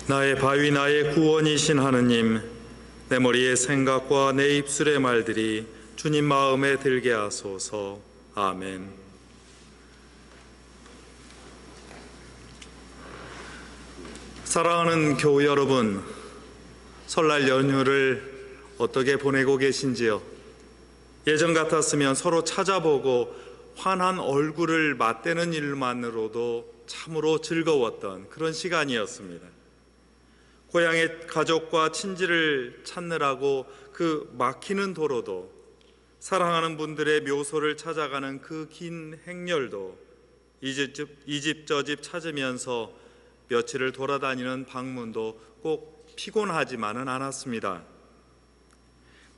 나의 바위 나의 구원이신 하느님, 내 머리의 생각과 내 입술의 말들이 주님 마음에 들게 하소서. 아멘. 사랑하는 교우 여러분, 설날 연휴를 어떻게 보내고 계신지요? 예전 같았으면 서로 찾아보고 환한 얼굴을 맞대는 일만으로도 참으로 즐거웠던 그런 시간이었습니다. 고향의 가족과 친지를 찾느라고 그 막히는 도로도, 사랑하는 분들의 묘소를 찾아가는 그 긴 행렬도 이 집 저 집 찾으면서 며칠을 돌아다니는 방문도 꼭 피곤하지만은 않았습니다.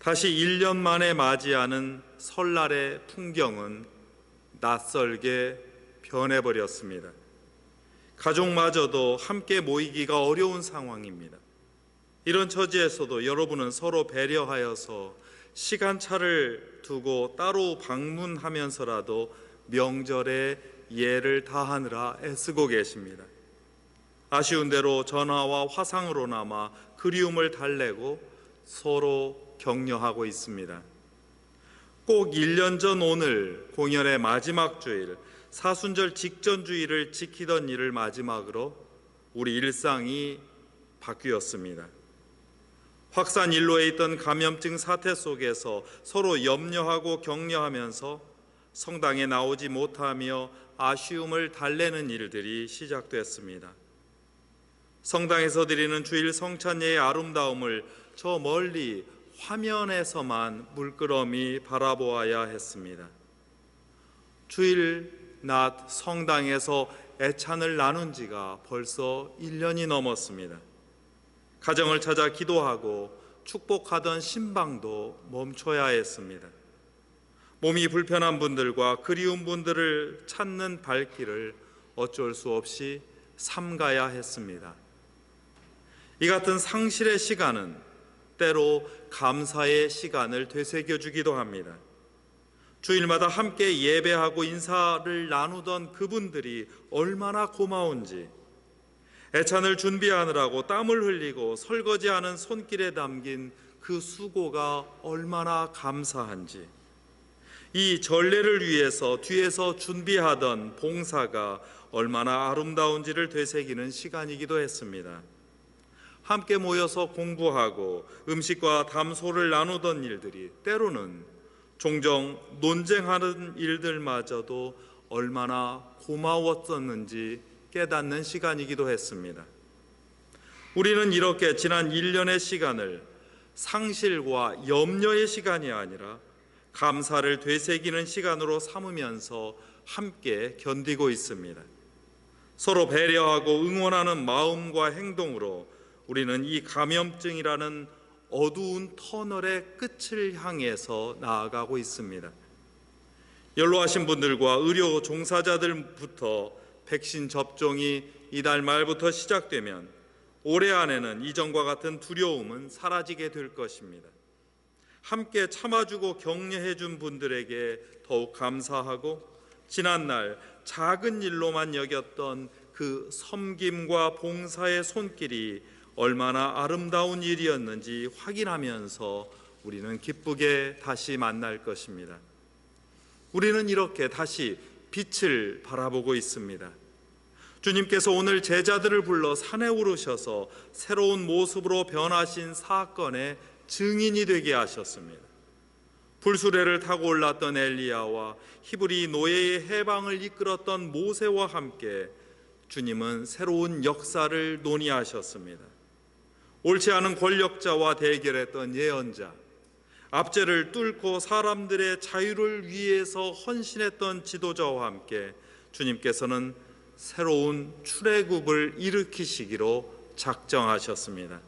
다시 1년 만에 맞이하는 설날의 풍경은 낯설게 변해버렸습니다. 가족마저도 함께 모이기가 어려운 상황입니다. 이런 처지에서도 여러분은 서로 배려하여서 시간차를 두고 따로 방문하면서라도 명절에 예를 다하느라 애쓰고 계십니다. 아쉬운 대로 전화와 화상으로나마 그리움을 달래고 서로 격려하고 있습니다. 꼭 1년 전 오늘 공연의 마지막 주일, 사순절 직전 주일을 지키던 일을 마지막으로 우리 일상이 바뀌었습니다. 확산 일로에 있던 감염증 사태 속에서 서로 염려하고 격려하면서 성당에 나오지 못하며 아쉬움을 달래는 일들이 시작됐습니다. 성당에서 드리는 주일 성찬예의 아름다움을 저 멀리 화면에서만 물끄러미 바라보아야 했습니다. 주일 낮 성당에서 애찬을 나눈 지가 벌써 1년이 넘었습니다. 가정을 찾아 기도하고 축복하던 신방도 멈춰야 했습니다. 몸이 불편한 분들과 그리운 분들을 찾는 발길을 어쩔 수 없이 삼가야 했습니다. 이 같은 상실의 시간은 때로 감사의 시간을 되새겨주기도 합니다. 주일마다 함께 예배하고 인사를 나누던 그분들이 얼마나 고마운지, 애찬을 준비하느라고 땀을 흘리고 설거지하는 손길에 담긴 그 수고가 얼마나 감사한지, 이 전례를 위해서 뒤에서 준비하던 봉사가 얼마나 아름다운지를 되새기는 시간이기도 했습니다. 함께 모여서 공부하고 음식과 담소를 나누던 일들이 때로는 종종 논쟁하는 일들마저도 얼마나 고마웠었는지 깨닫는 시간이기도 했습니다. 우리는 이렇게 지난 1년의 시간을 상실과 염려의 시간이 아니라 감사를 되새기는 시간으로 삼으면서 함께 견디고 있습니다. 서로 배려하고 응원하는 마음과 행동으로 우리는 이 감염증이라는 어두운 터널의 끝을 향해서 나아가고 있습니다. 연로하신 분들과 의료 종사자들부터 백신 접종이 이달 말부터 시작되면 올해 안에는 이전과 같은 두려움은 사라지게 될 것입니다. 함께 참아주고 격려해준 분들에게 더욱 감사하고 지난날 작은 일로만 여겼던 그 섬김과 봉사의 손길이 얼마나 아름다운 일이었는지 확인하면서 우리는 기쁘게 다시 만날 것입니다. 우리는 이렇게 다시 빛을 바라보고 있습니다. 주님께서 오늘 제자들을 불러 산에 오르셔서 새로운 모습으로 변하신 사건의 증인이 되게 하셨습니다. 불수레를 타고 올랐던 엘리야와 히브리 노예의 해방을 이끌었던 모세와 함께 주님은 새로운 역사를 논의하셨습니다. 옳지 않은 권력자와 대결했던 예언자, 압제를 뚫고 사람들의 자유를 위해서 헌신했던 지도자와 함께 주님께서는 새로운 출애굽을 일으키시기로 작정하셨습니다.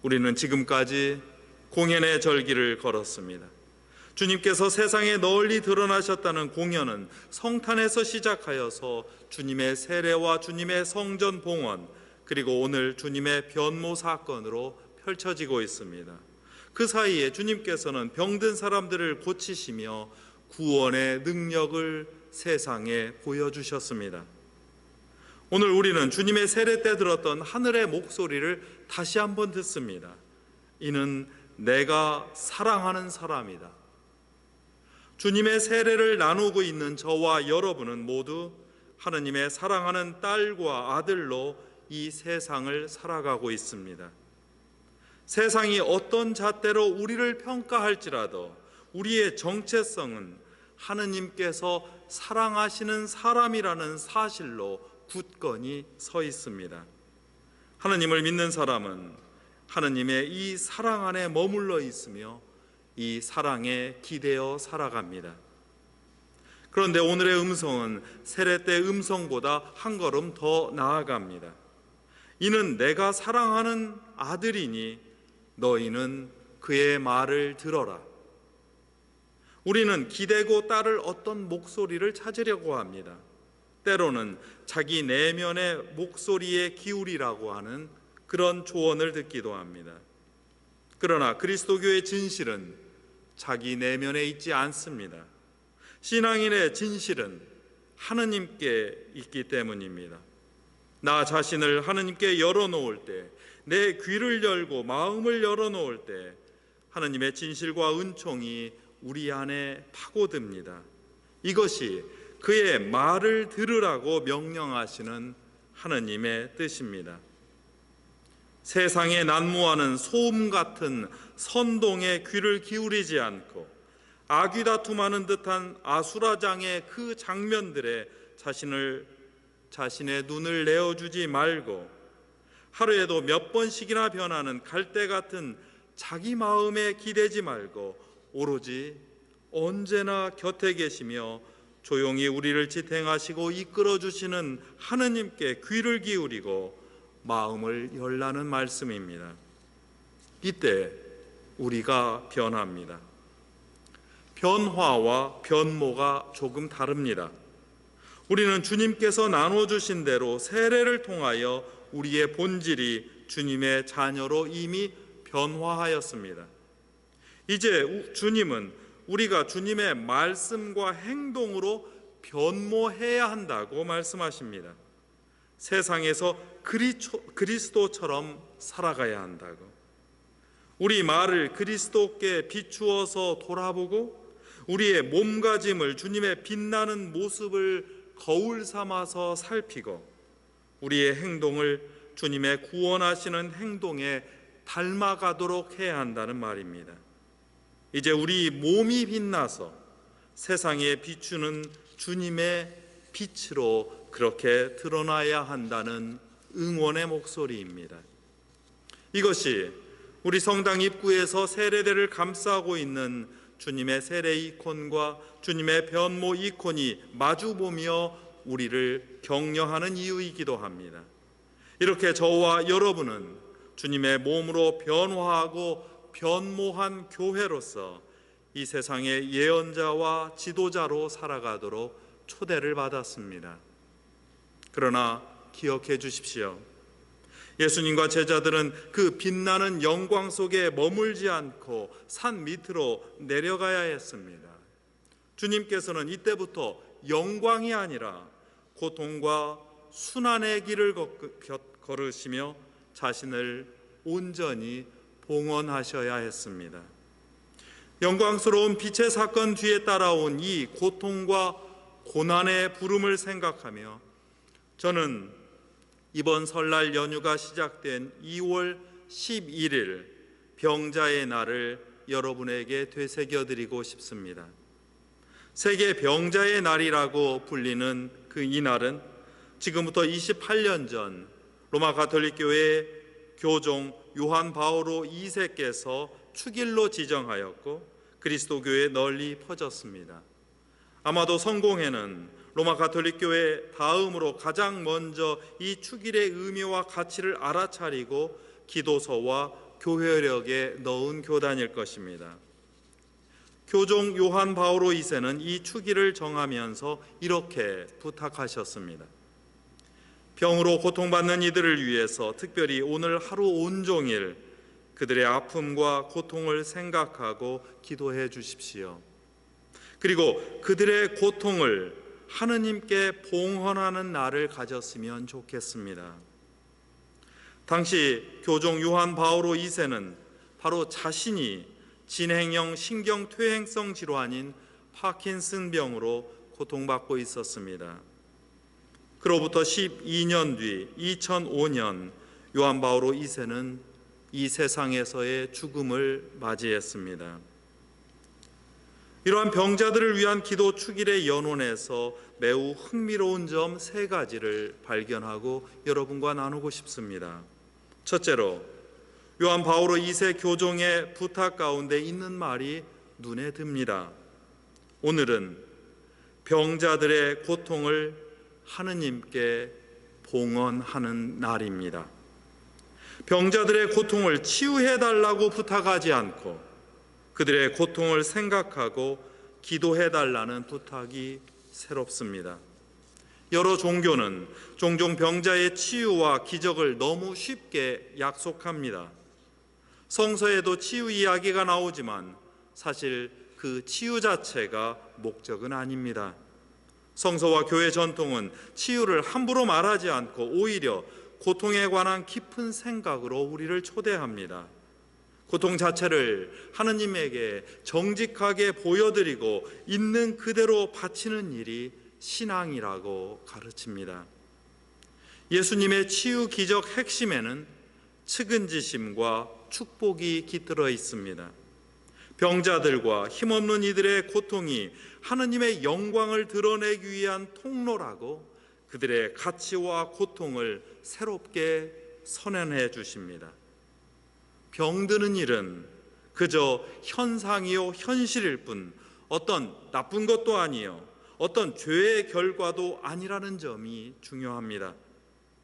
우리는 지금까지 공연의 절기를 걸었습니다. 주님께서 세상에 널리 드러나셨다는 공연은 성탄에서 시작하여서 주님의 세례와 주님의 성전 봉헌, 그리고 오늘 주님의 변모 사건으로 펼쳐지고 있습니다. 그 사이에 주님께서는 병든 사람들을 고치시며 구원의 능력을 세상에 보여주셨습니다. 오늘 우리는 주님의 세례 때 들었던 하늘의 목소리를 다시 한번 듣습니다. 이는 내가 사랑하는 사람이다. 주님의 세례를 나누고 있는 저와 여러분은 모두 하느님의 사랑하는 딸과 아들로 이 세상을 살아가고 있습니다. 세상이 어떤 잣대로 우리를 평가할지라도 우리의 정체성은 하느님께서 사랑하시는 사람이라는 사실로 굳건히 서 있습니다. 하느님을 믿는 사람은 하느님의 이 사랑 안에 머물러 있으며 이 사랑에 기대어 살아갑니다. 그런데 오늘의 음성은 세례 때 음성보다 한 걸음 더 나아갑니다. 이는 내가 사랑하는 아들이니 너희는 그의 말을 들어라. 우리는 기대고 따를 어떤 목소리를 찾으려고 합니다. 때로는 자기 내면의 목소리에 기울이라고 하는 그런 조언을 듣기도 합니다. 그러나 그리스도교의 진실은 자기 내면에 있지 않습니다. 신앙인의 진실은 하느님께 있기 때문입니다. 나 자신을 하느님께 열어놓을 때, 내 귀를 열고 마음을 열어놓을 때 하느님의 진실과 은총이 우리 안에 파고듭니다. 이것이 그의 말을 들으라고 명령하시는 하느님의 뜻입니다. 세상에 난무하는 소음 같은 선동에 귀를 기울이지 않고 아귀 다툼하는 듯한 아수라장의 그 장면들에 자신의 눈을 내어주지 말고 하루에도 몇 번씩이나 변하는 갈대 같은 자기 마음에 기대지 말고 오로지 언제나 곁에 계시며 조용히 우리를 지탱하시고 이끌어주시는 하느님께 귀를 기울이고 마음을 열라는 말씀입니다. 이때 우리가 변합니다. 변화와 변모가 조금 다릅니다. 우리는 주님께서 나눠주신 대로 세례를 통하여 우리의 본질이 주님의 자녀로 이미 변화하였습니다. 이제 주님은 우리가 주님의 말씀과 행동으로 변모해야 한다고 말씀하십니다. 세상에서 그리스도처럼 살아가야 한다고. 우리 말을 그리스도께 비추어서 돌아보고 우리의 몸가짐을 주님의 빛나는 모습을 거울 삼아서 살피고 우리의 행동을 주님의 구원하시는 행동에 닮아가도록 해야 한다는 말입니다. 이제 우리 몸이 빛나서 세상에 비추는 주님의 빛으로 그렇게 드러나야 한다는 응원의 목소리입니다. 이것이 우리 성당 입구에서 세례대를 감싸고 있는 주님의 세례 이콘과 주님의 변모 이콘이 마주보며 우리를 격려하는 이유이기도 합니다. 이렇게 저와 여러분은 주님의 몸으로 변화하고 변모한 교회로서 이 세상의 예언자와 지도자로 살아가도록 초대를 받았습니다. 그러나 기억해 주십시오. 예수님과 제자들은 그 빛나는 영광 속에 머물지 않고 산 밑으로 내려가야 했습니다. 주님께서는 이때부터 영광이 아니라 고통과 순환의 길을 걸으시며 자신을 온전히 봉헌하셔야 했습니다. 영광스러운 빛의 사건 뒤에 따라온 이 고통과 고난의 부름을 생각하며 저는 이번 설날 연휴가 시작된 2월 11일 병자의 날을 여러분에게 되새겨드리고 싶습니다. 세계 병자의 날이라고 불리는 그 이날은 지금부터 28년 전 로마 가톨릭 교회 교종 요한 바오로 2세께서 축일로 지정하였고 그리스도교에 널리 퍼졌습니다. 아마도 성공회는 로마 가톨릭 교회 다음으로 가장 먼저 이 축일의 의미와 가치를 알아차리고 기도서와 교회력에 넣은 교단일 것입니다. 교종 요한 바오로 2세는 이 축일을 정하면서 이렇게 부탁하셨습니다. 병으로 고통받는 이들을 위해서 특별히 오늘 하루 온종일 그들의 아픔과 고통을 생각하고 기도해 주십시오. 그리고 그들의 고통을 하느님께 봉헌하는 날을 가졌으면 좋겠습니다. 당시 교종 요한 바오로 2세는 바로 자신이 진행형 신경퇴행성 질환인 파킨슨 병으로 고통받고 있었습니다. 그로부터 12년 뒤 2005년 요한 바오로 2세는 이 세상에서의 죽음을 맞이했습니다. 이러한 병자들을 위한 기도 축일의 연원에서 매우 흥미로운 점 3가지를 발견하고 여러분과 나누고 싶습니다. 첫째로, 요한 바오로 2세 교종의 부탁 가운데 있는 말이 눈에 듭니다. 오늘은 병자들의 고통을 하느님께 봉헌하는 날입니다. 병자들의 고통을 치유해달라고 부탁하지 않고 그들의 고통을 생각하고 기도해달라는 부탁이 새롭습니다. 여러 종교는 종종 병자의 치유와 기적을 너무 쉽게 약속합니다. 성서에도 치유 이야기가 나오지만 사실 그 치유 자체가 목적은 아닙니다. 성서와 교회 전통은 치유를 함부로 말하지 않고 오히려 고통에 관한 깊은 생각으로 우리를 초대합니다. 고통 자체를 하느님에게 정직하게 보여드리고 있는 그대로 바치는 일이 신앙이라고 가르칩니다. 예수님의 치유 기적 핵심에는 측은지심과 축복이 깃들어 있습니다. 병자들과 힘없는 이들의 고통이 하느님의 영광을 드러내기 위한 통로라고 그들의 가치와 고통을 새롭게 선언해 주십니다. 병드는 일은 그저 현상이요 현실일 뿐 어떤 나쁜 것도 아니요 어떤 죄의 결과도 아니라는 점이 중요합니다.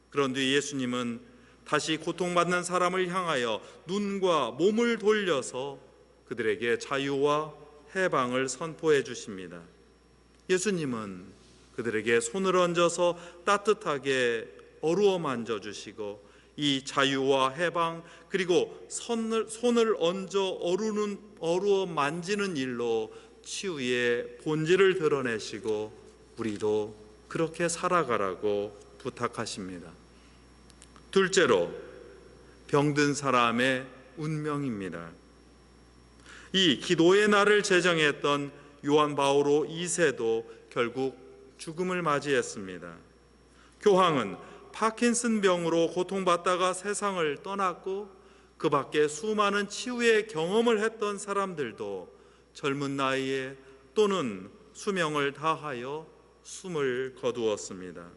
그런데 예수님은 다시 고통받는 사람을 향하여 눈과 몸을 돌려서 그들에게 자유와 해방을 선포해 주십니다. 예수님은 그들에게 손을 얹어서 따뜻하게 어루어 만져주시고 이 자유와 해방 그리고 손을 얹어 어루어 만지는 일로 치유의 본질을 드러내시고 우리도 그렇게 살아가라고 부탁하십니다. 둘째로, 병든 사람의 운명입니다. 이 기도의 날을 제정했던 요한 바오로 2세도 결국 죽음을 맞이했습니다. 교황은 파킨슨 병으로 고통받다가 세상을 떠났고 그 밖에 수많은 치유의 경험을 했던 사람들도 젊은 나이에 또는 수명을 다하여 숨을 거두었습니다.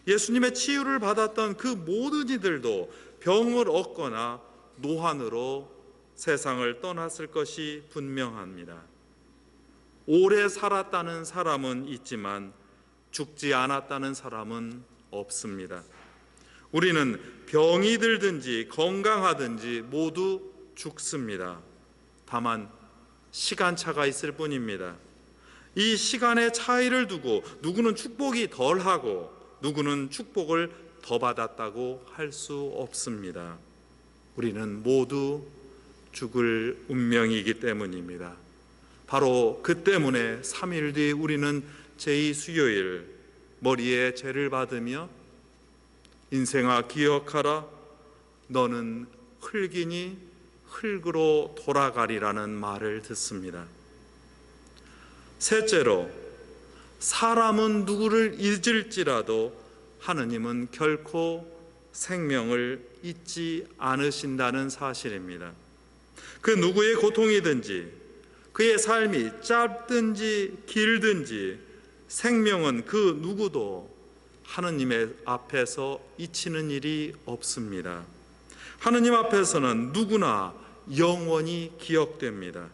예수님의 치유를 받았던 그 모든 이들도 병을 얻거나 노환으로 세상을 떠났을 것이 분명합니다. 오래 살았다는 사람은 있지만 죽지 않았다는 사람은 없습니다. 우리는 병이 들든지 건강하든지 모두 죽습니다. 다만 시간차가 있을 뿐입니다. 이 시간의 차이를 두고 누구는 축복이 덜하고 누구는 축복을 더 받았다고 할 수 없습니다. 우리는 모두 죽을 운명이기 때문입니다. 바로 그 때문에 3일 뒤 우리는 제2수요일 머리에 죄를 받으며 인생아 기억하라 너는 흙이니 흙으로 돌아가리라는 말을 듣습니다. 셋째로, 사람은 누구를 잊을지라도 하느님은 결코 생명을 잊지 않으신다는 사실입니다. 그 누구의 고통이든지 그의 삶이 짧든지 길든지 생명은 그 누구도 하느님의 앞에서 잊히는 일이 없습니다. 하느님 앞에서는 누구나 영원히 기억됩니다.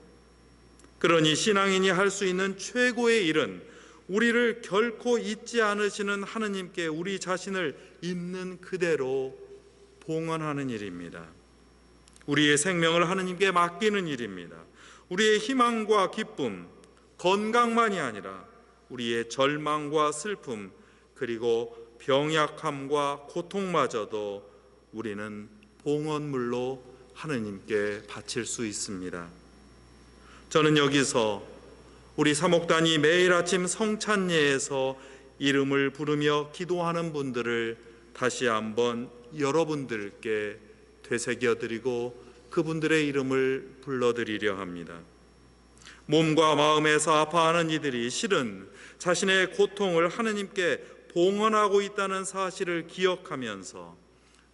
그러니 신앙인이 할 수 있는 최고의 일은 우리를 결코 잊지 않으시는 하느님께 우리 자신을 있는 그대로 봉헌하는 일입니다. 우리의 생명을 하느님께 맡기는 일입니다. 우리의 희망과 기쁨, 건강만이 아니라 우리의 절망과 슬픔, 그리고 병약함과 고통마저도 우리는 봉헌물로 하느님께 바칠 수 있습니다. 저는 여기서 우리 사목단이 매일 아침 성찬예에서 이름을 부르며 기도하는 분들을 다시 한번 여러분들께 되새겨드리고 그분들의 이름을 불러드리려 합니다. 몸과 마음에서 아파하는 이들이 실은 자신의 고통을 하느님께 봉헌하고 있다는 사실을 기억하면서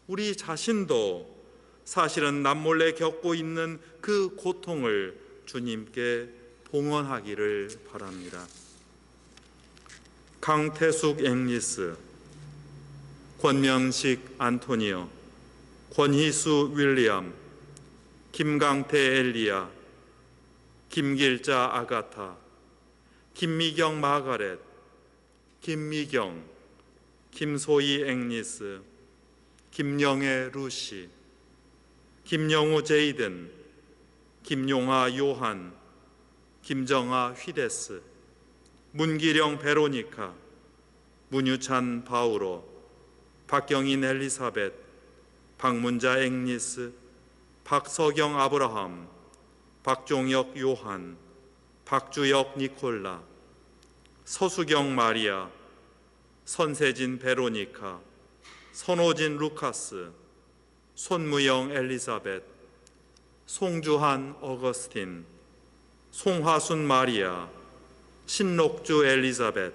우리 자신도 사실은 남몰래 겪고 있는 그 고통을 주님께 봉헌하기를 바랍니다. 강태숙 앵리스, 권명식 안토니오, 권희수 윌리엄, 김강태 엘리야, 김길자 아가타, 김미경 마가렛, 김미경, 김소희 앵리스, 김영애 루시, 김영우 제이든, 김용하 요한, 김정아 휘데스, 문기령 베로니카, 문유찬 바우로, 박경인 엘리사벳, 박문자 앵리스, 박서경 아브라함, 박종혁 요한, 박주혁 니콜라, 서수경 마리아, 선세진 베로니카, 선호진 루카스, 손무영 엘리사벳, 송주한 어거스틴, 송화순 마리아, 신록주 엘리사벳,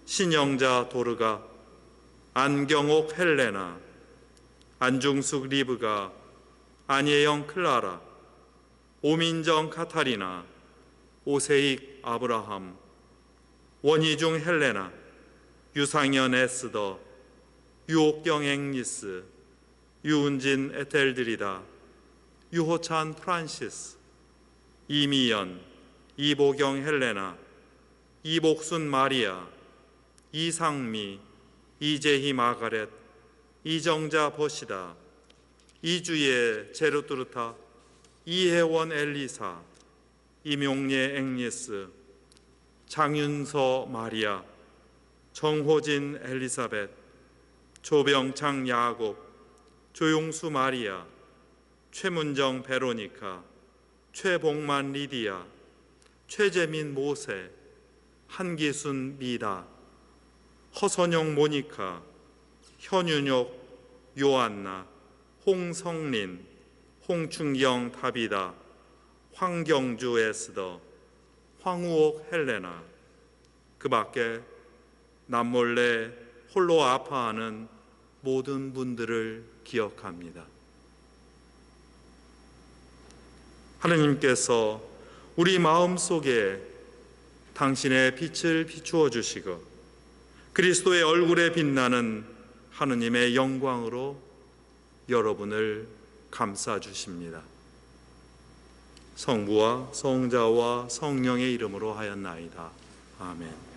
신영자 도르가, 안경옥 헬레나, 안중숙 리브가, 안예영 클라라, 오민정 카타리나, 오세익 아브라함, 원희중 헬레나, 유상현 에스더, 유옥경 앵리스, 유은진 에텔드리다, 유호찬 프란시스, 이미연, 이보경 헬레나, 이복순 마리아, 이상미, 이재희 마가렛, 이정자 버시다, 이주예 제르뚜르타, 이혜원 엘리사, 임용례 앵리스, 장윤서 마리아, 정호진 엘리사벳, 조병창 야곱, 조용수 마리아, 최문정 베로니카, 최봉만 리디아, 최재민 모세, 한기순 미다, 허선영 모니카, 현윤옥 요안나, 홍성린, 홍춘경 다비다, 황경주 에스더, 황우옥 헬레나, 그 밖에 남몰래 홀로 아파하는 모든 분들을 기억합니다. 하느님께서 우리 마음속에 당신의 빛을 비추어 주시고 그리스도의 얼굴에 빛나는 하느님의 영광으로 여러분을 감싸 주십니다. 성부와 성자와 성령의 이름으로 하였나이다. 아멘.